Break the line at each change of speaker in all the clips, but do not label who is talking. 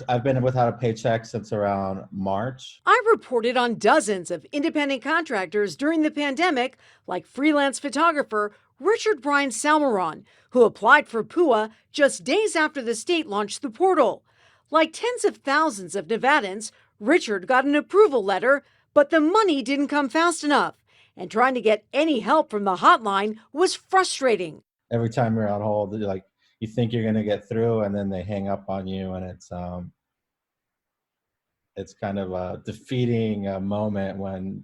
I've been without a paycheck since around March.
I reported on dozens of independent contractors during the pandemic, like freelance photographer Richard Brian Salmeron, who applied for PUA just days after the state launched the portal. Like tens of thousands of Nevadans, Richard got an approval letter, but the money didn't come fast enough. And trying to get any help from the hotline was frustrating.
Every time you're on hold, like you think you're going to get through, and then they hang up on you, and it's kind of a defeating moment when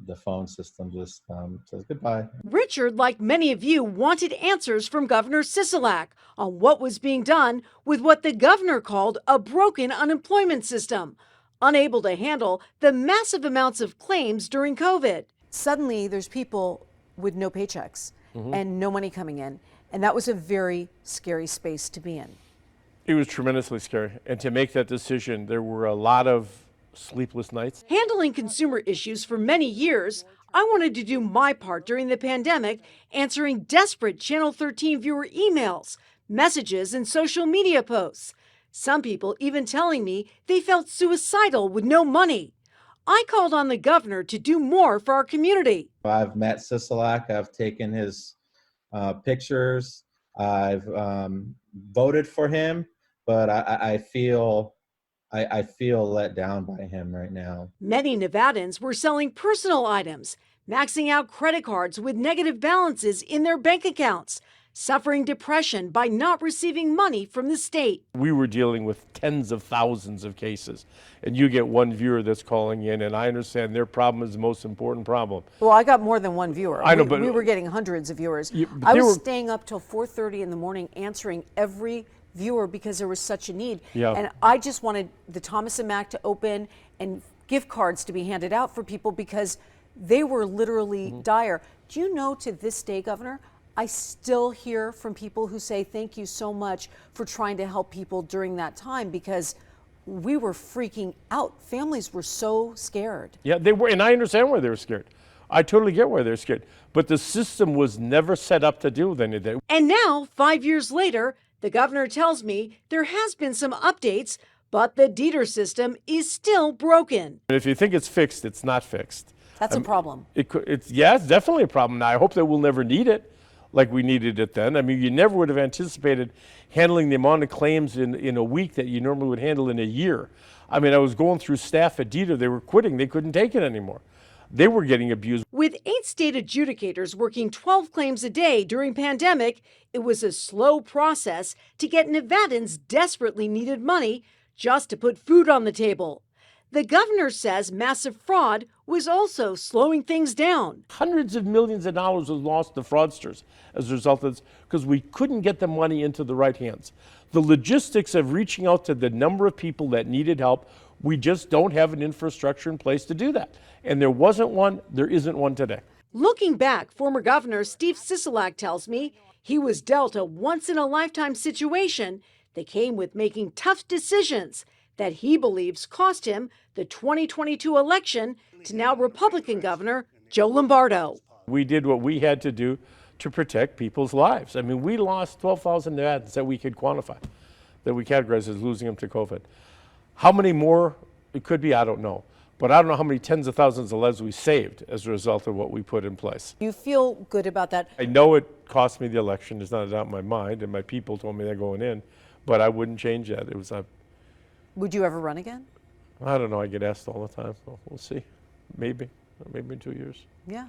the phone system just says goodbye.
Richard, like many of you, wanted answers from Governor Sisolak on what was being done with what the governor called a broken unemployment system, unable to handle the massive amounts of claims during COVID.
Suddenly, there's people with no paychecks and no money coming in, and that was a very scary space to be in.
It was tremendously scary, and to make that decision, there were a lot of sleepless nights.
Handling consumer issues for many years, I wanted to do my part during the pandemic, answering desperate Channel 13 viewer emails, messages, and social media posts. Some people even telling me they felt suicidal with no money. I called on the governor to do more for our community.
I've met Sisolak. I've taken his pictures. I've voted for him, but I feel let down by him right now.
Many Nevadans were selling personal items, maxing out credit cards with negative balances in their bank accounts, suffering depression by not receiving money from the state.
We were dealing with tens of thousands of cases, and you get one viewer that's calling in, and I understand their problem is the most important problem.
Well, I got more than one viewer.
I know, but
we were getting hundreds of viewers.
Yeah,
I was staying up till 4:30 in the morning answering every viewer because there was such a need.
Yeah.
And I just wanted the Thomas and Mack to open and gift cards to be handed out for people because they were literally dire. Do you know, to this day, Governor, I still hear from people who say thank you so much for trying to help people during that time, because we were freaking out. Families were so scared.
Yeah, they were, and I understand why they were scared. I totally get why they're scared. But the system was never set up to deal with any of that.
And now, 5 years later, the governor tells me there has been some updates, but the Dieter system is still broken.
If you think it's fixed, it's not fixed.
That's a problem.
It's definitely a problem. Now, I hope that we'll never need it like we needed it then. I mean, you never would have anticipated handling the amount of claims in a week that you normally would handle in a year. I mean, I was going through staff at Dieter. They were quitting. They couldn't take it anymore. They were getting abused.
With 8 state adjudicators working 12 claims a day during pandemic, it was a slow process to get Nevadans desperately needed money just to put food on the table. The governor says massive fraud was also slowing things down.
Hundreds of millions of dollars was lost to fraudsters as a result of this because we couldn't get the money into the right hands. The logistics of reaching out to the number of people that needed help, we just don't have an infrastructure in place to do that. And there wasn't one, there isn't one today.
Looking back, former Governor Steve Sisolak tells me he was dealt a once-in-a-lifetime situation that came with making tough decisions that he believes cost him the 2022 election to now Republican Governor Joe Lombardo.
We did what we had to do to protect people's lives. I mean, we lost 12,000 Nevadans that we could quantify, that we categorize as losing them to COVID. How many more it could be, I don't know. But I don't know how many tens of thousands of lives we saved as a result of what we put in place.
You feel good about that?
I know it cost me the election. There's not a doubt in my mind, and my people told me they're going in, but I wouldn't change that. It was
Would you ever run again?
I don't know. I get asked all the time. So we'll see. Maybe in 2 years.
Yeah.